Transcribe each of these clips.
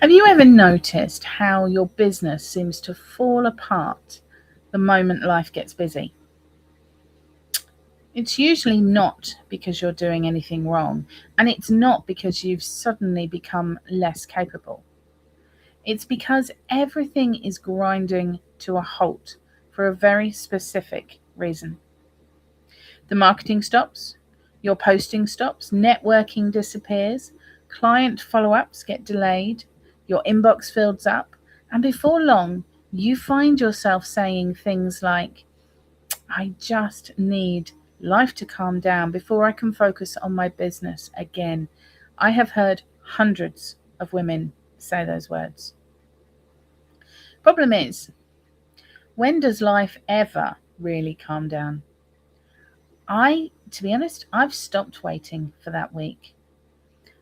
Have you ever noticed how your business seems to fall apart the moment life gets busy? It's usually not because you're doing anything wrong, and it's not because you've suddenly become less capable. It's because everything is grinding to a halt for a very specific reason. The marketing stops, your posting stops, networking disappears, client follow ups get delayed, your inbox fills up, and before long, you find yourself saying things like, I just need life to calm down before I can focus on my business again. I have heard hundreds of women say those words. Problem is, when does life ever really calm down? To be honest, I've stopped waiting for that week.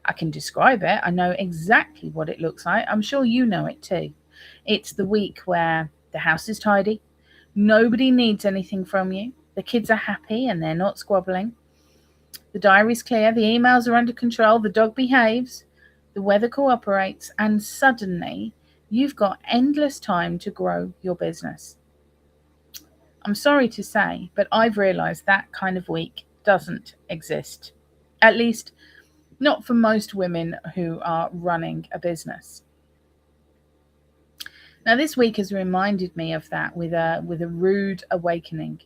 I can describe it. I know exactly what it looks like. I'm sure you know it too. It's the week where the house is tidy, nobody needs anything from you, the kids are happy and they're not squabbling, the diary's clear, the emails are under control, the dog behaves, the weather cooperates, and suddenly you've got endless time to grow your business. I'm sorry to say, but I've realised that kind of week doesn't exist. At least, not for most women who are running a business. Now, this week has reminded me of that with a rude awakening.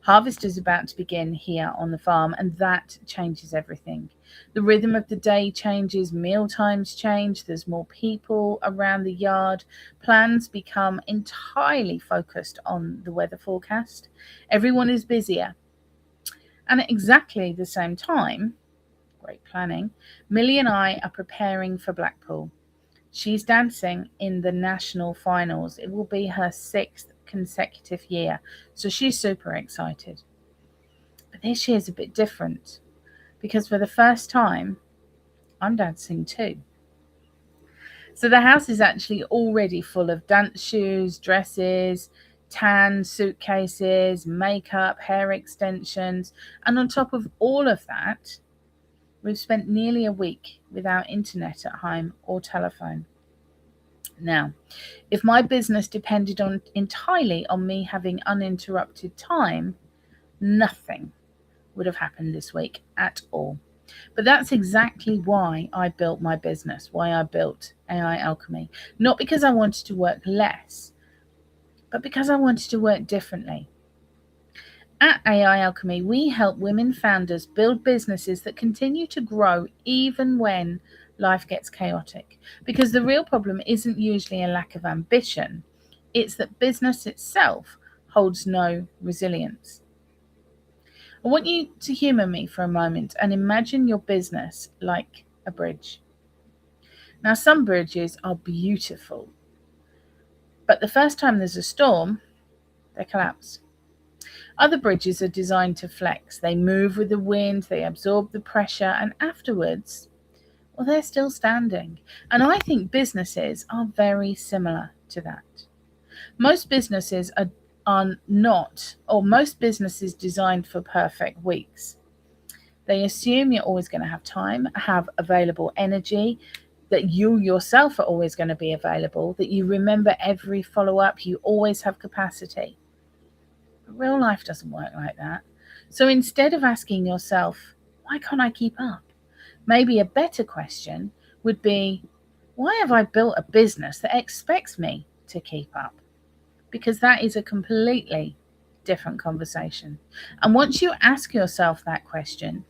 Harvest is about to begin here on the farm, and that changes everything. The rhythm of the day changes, meal times change, there's more people around the yard, plans become entirely focused on the weather forecast. Everyone is busier. And at exactly the same time, great planning, Millie and I are preparing for Blackpool. She's dancing in the national finals. It will be her sixth consecutive year, so she's super excited. But this year's a bit different because for the first time, I'm dancing too. So the house is actually already full of dance shoes, dresses, tan suitcases, makeup, hair extensions, and on top of all of that, we've spent nearly a week without internet at home or telephone. Now, if my business depended on entirely on me having uninterrupted time, nothing would have happened this week at all. But that's exactly why I built my business, why I built AI Alchemy. Not because I wanted to work less, but because I wanted to work differently. At AI Alchemy, we help women founders build businesses that continue to grow even when life gets chaotic. Because the real problem isn't usually a lack of ambition, it's that business itself holds no resilience. I want you to humour me for a moment and imagine your business like a bridge. Now, some bridges are beautiful, but the first time there's a storm, they collapse. Other bridges are designed to flex. They move with the wind, they absorb the pressure, and afterwards, well, they're still standing. And I think businesses are very similar to that. Most businesses are not, or most businesses designed for perfect weeks. They assume you're always going to have time, have available energy, that you yourself are always going to be available, that you remember every follow up, you always have capacity. But real life doesn't work like that. So instead of asking yourself, why can't I keep up? Maybe a better question would be, why have I built a business that expects me to keep up? Because that is a completely different conversation. And once you ask yourself that question,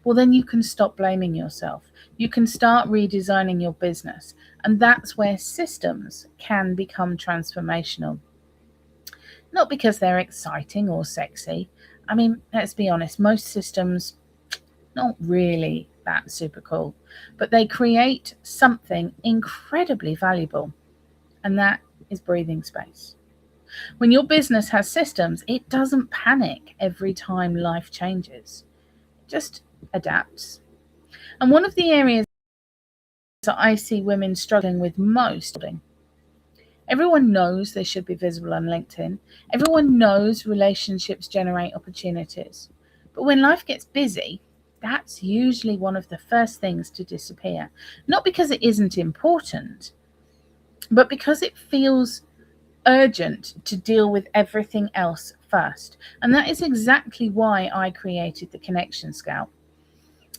well, then you can stop blaming yourself. You can start redesigning your business. And that's where systems can become transformational. Not because they're exciting or sexy. I mean, let's be honest, most systems not really that super cool, but they create something incredibly valuable, and that is breathing space. When your business has systems, it doesn't panic every time life changes, it just adapts. And one of the areas that I see women struggling with most, everyone knows they should be visible on LinkedIn. Everyone knows relationships generate opportunities. But when life gets busy, that's usually one of the first things to disappear. Not because it isn't important, but because it feels urgent to deal with everything else first. And that is exactly why I created the Connection Scout.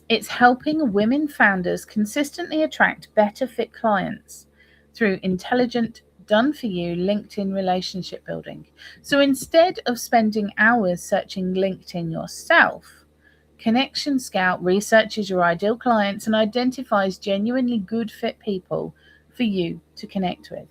It's helping women founders consistently attract better fit clients through intelligent, done for you LinkedIn relationship building. So instead of spending hours searching LinkedIn yourself, Connection Scout researches your ideal clients and identifies genuinely good fit people for you to connect with.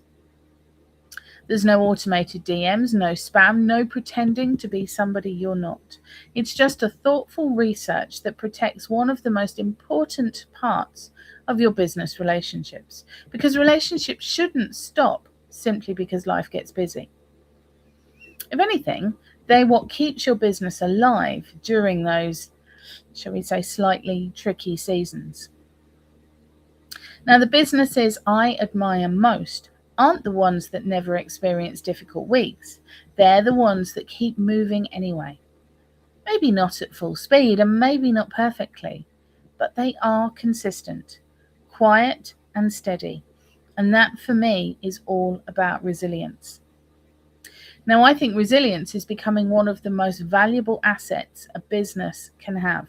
There's no automated DMs, no spam, no pretending to be somebody you're not. It's just a thoughtful research that protects one of the most important parts of your business relationships. Because relationships shouldn't stop simply because life gets busy. If anything, they're what keeps your business alive during those, shall we say, slightly tricky seasons. Now, the businesses I admire most aren't the ones that never experience difficult weeks. They're the ones that keep moving anyway. Maybe not at full speed and maybe not perfectly, but they are consistent, quiet and steady. And that for me is all about resilience. Now, I think resilience is becoming one of the most valuable assets a business can have.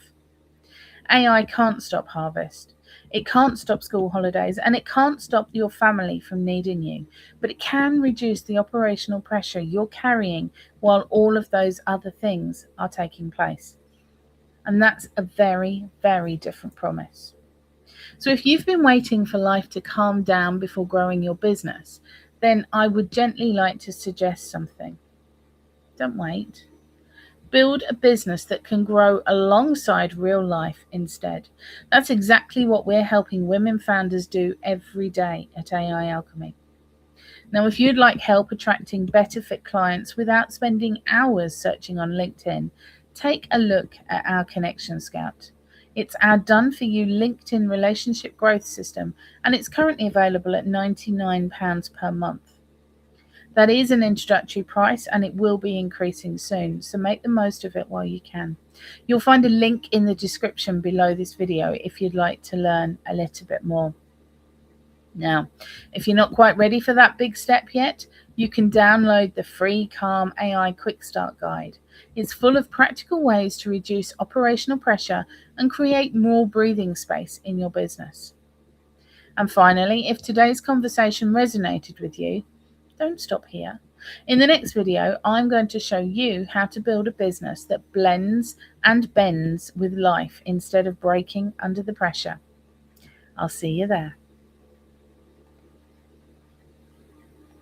AI can't stop harvest. It can't stop school holidays and it can't stop your family from needing you, but it can reduce the operational pressure you're carrying while all of those other things are taking place. And that's a very, very different promise. So if you've been waiting for life to calm down before growing your business, then I would gently like to suggest something. Don't wait. Build a business that can grow alongside real life instead. That's exactly what we're helping women founders do every day at AI Alchemy. Now, if you'd like help attracting better fit clients without spending hours searching on LinkedIn, take a look at our Connection Scout. It's our done for you LinkedIn relationship growth system, and it's currently available at £99 per month. That is an introductory price and it will be increasing soon, so make the most of it while you can. You'll find a link in the description below this video if you'd like to learn a little bit more. Now, if you're not quite ready for that big step yet, you can download the free Calm AI Quick Start Guide. It's full of practical ways to reduce operational pressure and create more breathing space in your business. And finally, if today's conversation resonated with you, don't stop here. In the next video, I'm going to show you how to build a business that blends and bends with life instead of breaking under the pressure. I'll see you there.